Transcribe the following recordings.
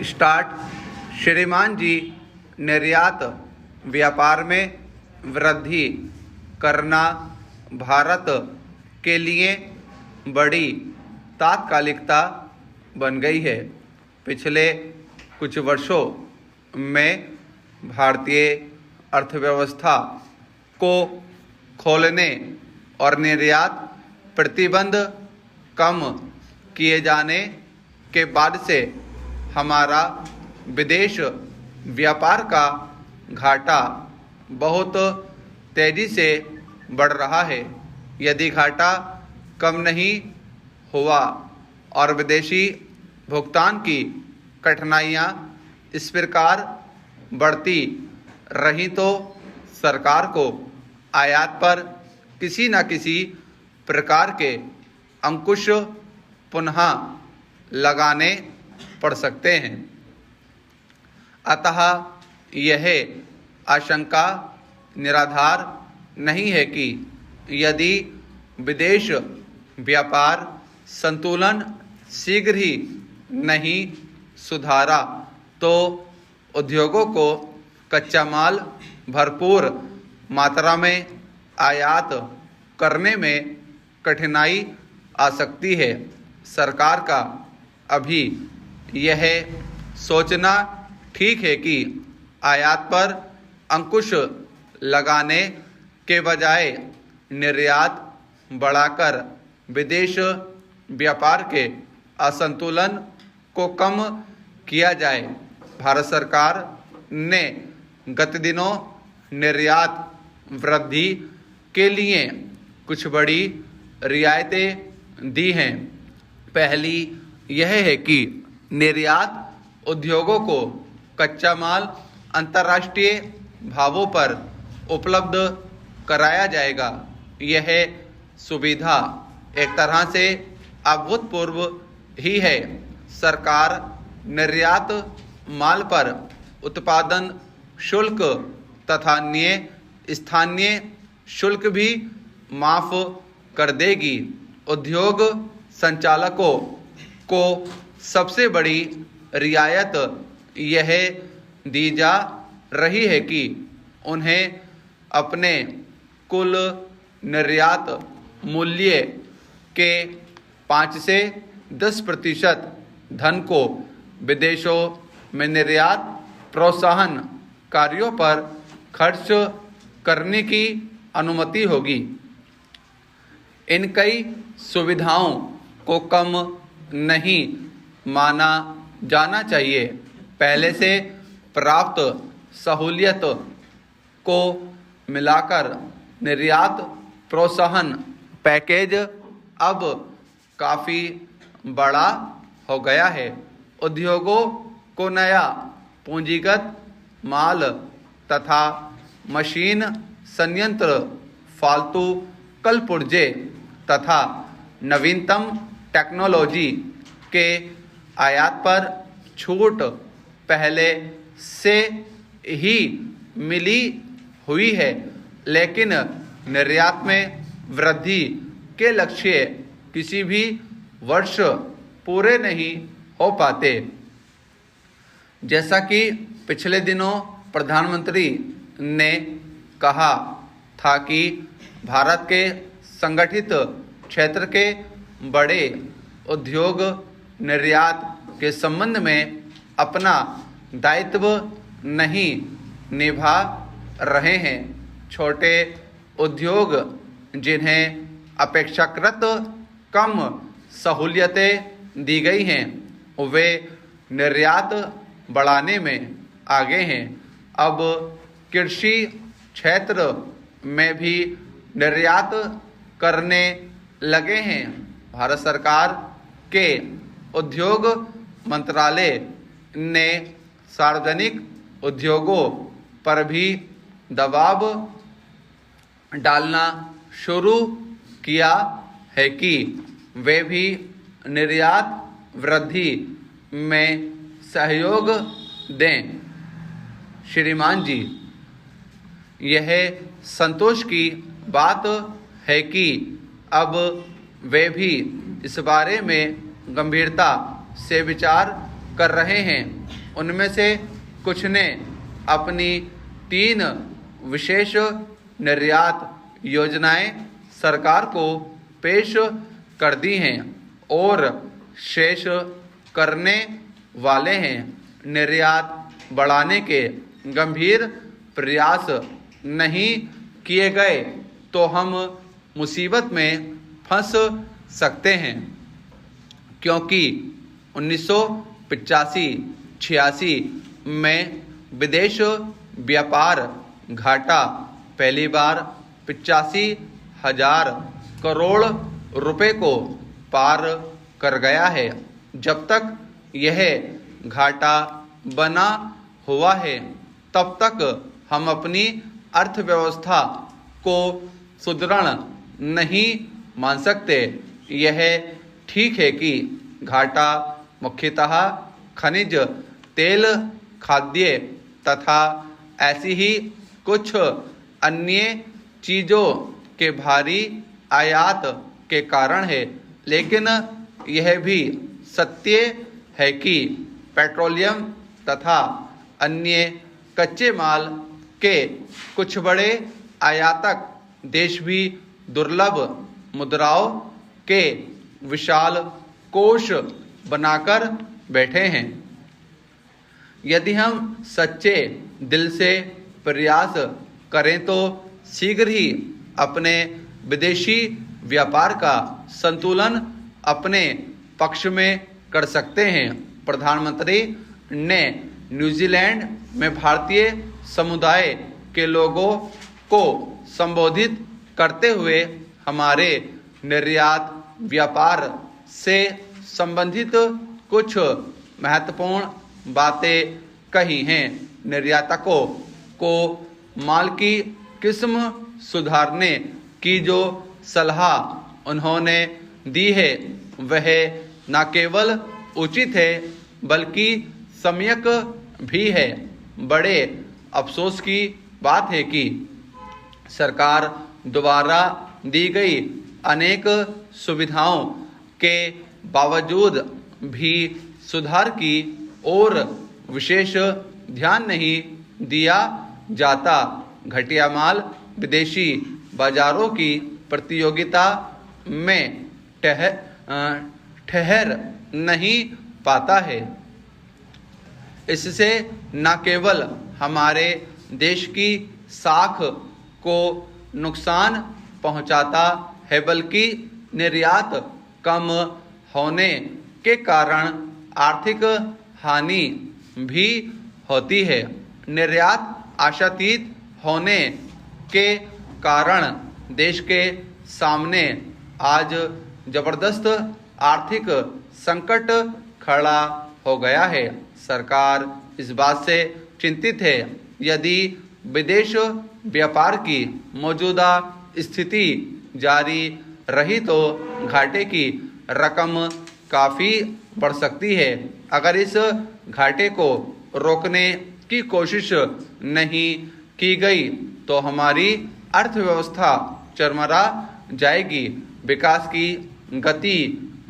Start. श्रीमान जी, निर्यात व्यापार में वृद्धि करना भारत के लिए बड़ी तात्कालिकता बन गई है। पिछले कुछ वर्षों में भारतीय अर्थव्यवस्था को खोलने और निर्यात प्रतिबंध कम किए जाने के बाद से हमारा विदेश व्यापार का घाटा बहुत तेज़ी से बढ़ रहा है। यदि घाटा कम नहीं हुआ और विदेशी भुगतान की कठिनाइयाँ इस प्रकार बढ़ती रही तो सरकार को आयात पर किसी न किसी प्रकार के अंकुश पुनः लगाने पड़ सकते हैं। अतः यह आशंका निराधार नहीं है कि यदि विदेश व्यापार संतुलन शीघ्र ही नहीं सुधारा तो उद्योगों को कच्चा माल भरपूर मात्रा में आयात करने में कठिनाई आ सकती है। सरकार का अभी यह सोचना ठीक है कि आयात पर अंकुश लगाने के बजाय निर्यात बढ़ाकर विदेश व्यापार के असंतुलन को कम किया जाए। भारत सरकार ने गत दिनों निर्यात वृद्धि के लिए कुछ बड़ी रियायतें दी हैं। पहली यह है कि निर्यात उद्योगों को कच्चा माल अंतर्राष्ट्रीय भावों पर उपलब्ध कराया जाएगा। यह सुविधा एक तरह से अभूतपूर्व ही है। सरकार निर्यात माल पर उत्पादन शुल्क तथा अन्य स्थानीय शुल्क भी माफ कर देगी। उद्योग संचालकों को सबसे बड़ी रियायत यह दी जा रही है कि उन्हें अपने कुल निर्यात मूल्य के 5 से 10% धन को विदेशों में निर्यात प्रोत्साहन कार्यों पर खर्च करने की अनुमति होगी। इन कई सुविधाओं को कम नहीं माना जाना चाहिए। पहले से प्राप्त सहूलियत को मिलाकर निर्यात प्रोत्साहन पैकेज अब काफ़ी बड़ा हो गया है। उद्योगों को नया पूंजीगत माल तथा मशीन संयंत्र, फालतू कल पुर्जे तथा नवीनतम टेक्नोलॉजी के आयात पर छूट पहले से ही मिली हुई है, लेकिन निर्यात में वृद्धि के लक्ष्य किसी भी वर्ष पूरे नहीं हो पाते। जैसा कि पिछले दिनों प्रधानमंत्री ने कहा था कि भारत के संगठित क्षेत्र के बड़े उद्योग निर्यात के संबंध में अपना दायित्व नहीं निभा रहे हैं। छोटे उद्योग जिन्हें अपेक्षाकृत कम सहूलियतें दी गई हैं, वे निर्यात बढ़ाने में आगे हैं। अब कृषि क्षेत्र में भी निर्यात करने लगे हैं। भारत सरकार के उद्योग मंत्रालय ने सार्वजनिक उद्योगों पर भी दबाव डालना शुरू किया है कि वे भी निर्यात वृद्धि में सहयोग दें। श्रीमान जी, यह संतोष की बात है कि अब वे भी इस बारे में गंभीरता से विचार कर रहे हैं। उनमें से कुछ ने अपनी 3 विशेष निर्यात योजनाएं सरकार को पेश कर दी हैं और शेष करने वाले हैं। निर्यात बढ़ाने के गंभीर प्रयास नहीं किए गए तो हम मुसीबत में फंस सकते हैं, क्योंकि 1985-86 में विदेश व्यापार घाटा पहली बार 85,000 करोड़ रुपए को पार कर गया है। जब तक यह घाटा बना हुआ है तब तक हम अपनी अर्थव्यवस्था को सुदृढ़ नहीं मान सकते। यह ठीक है कि घाटा मुख्यतः खनिज तेल, खाद्य तथा ऐसी ही कुछ अन्य चीज़ों के भारी आयात के कारण है, लेकिन यह भी सत्य है कि पेट्रोलियम तथा अन्य कच्चे माल के कुछ बड़े आयातक देश भी दुर्लभ मुद्राओं के विशाल कोष बनाकर बैठे हैं। यदि हम सच्चे दिल से प्रयास करें तो शीघ्र ही अपने विदेशी व्यापार का संतुलन अपने पक्ष में कर सकते हैं। प्रधानमंत्री ने न्यूजीलैंड में भारतीय समुदाय के लोगों को संबोधित करते हुए हमारे निर्यात व्यापार से संबंधित कुछ महत्वपूर्ण बातें कही हैं। निर्यातकों को माल की किस्म सुधारने की जो सलाह उन्होंने दी है वह न केवल उचित है बल्कि सम्यक भी है। बड़े अफसोस की बात है कि सरकार द्वारा दी गई अनेक सुविधाओं के बावजूद भी सुधार की ओर विशेष ध्यान नहीं दिया जाता। घटिया माल विदेशी बाजारों की प्रतियोगिता में ठहर नहीं पाता है। इससे न केवल हमारे देश की साख को नुकसान पहुंचाता है बल्कि निर्यात कम होने के कारण आर्थिक हानि भी होती है। निर्यात आशातीत होने के कारण देश के सामने आज जबरदस्त आर्थिक संकट खड़ा हो गया है। सरकार इस बात से चिंतित है यदि विदेश व्यापार की मौजूदा स्थिति जारी रही तो घाटे की रकम काफ़ी बढ़ सकती है। अगर इस घाटे को रोकने की कोशिश नहीं की गई तो हमारी अर्थव्यवस्था चरमरा जाएगी, विकास की गति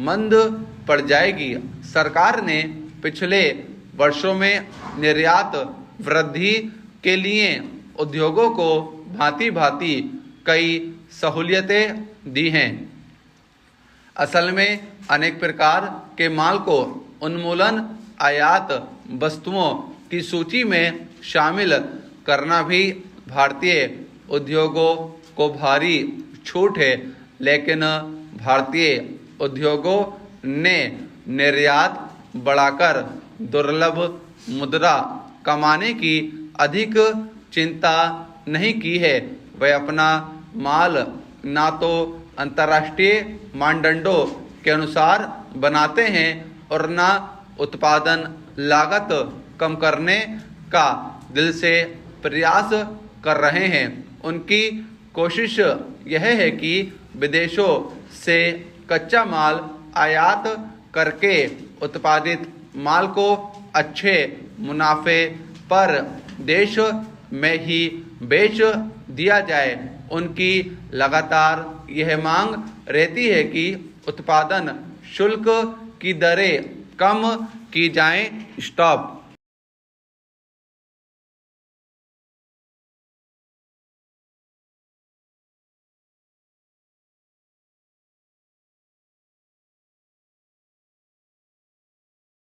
मंद पड़ जाएगी। सरकार ने पिछले वर्षों में निर्यात वृद्धि के लिए उद्योगों को भांति-भांति कई सहूलियतें दी हैं। असल में अनेक प्रकार के माल को उन्मूलन आयात वस्तुओं की सूची में शामिल करना भी भारतीय उद्योगों को भारी छूट है, लेकिन भारतीय उद्योगों ने निर्यात बढ़ाकर दुर्लभ मुद्रा कमाने की अधिक चिंता नहीं की है। वे अपना माल ना तो अंतर्राष्ट्रीय मानदंडों के अनुसार बनाते हैं और ना उत्पादन लागत कम करने का दिल से प्रयास कर रहे हैं। उनकी कोशिश यह है कि विदेशों से कच्चा माल आयात करके उत्पादित माल को अच्छे मुनाफे पर देश में ही बेच दिया जाए। उनकी लगातार यह मांग रहती है कि उत्पादन शुल्क की दरें कम की जाएं। स्टॉप।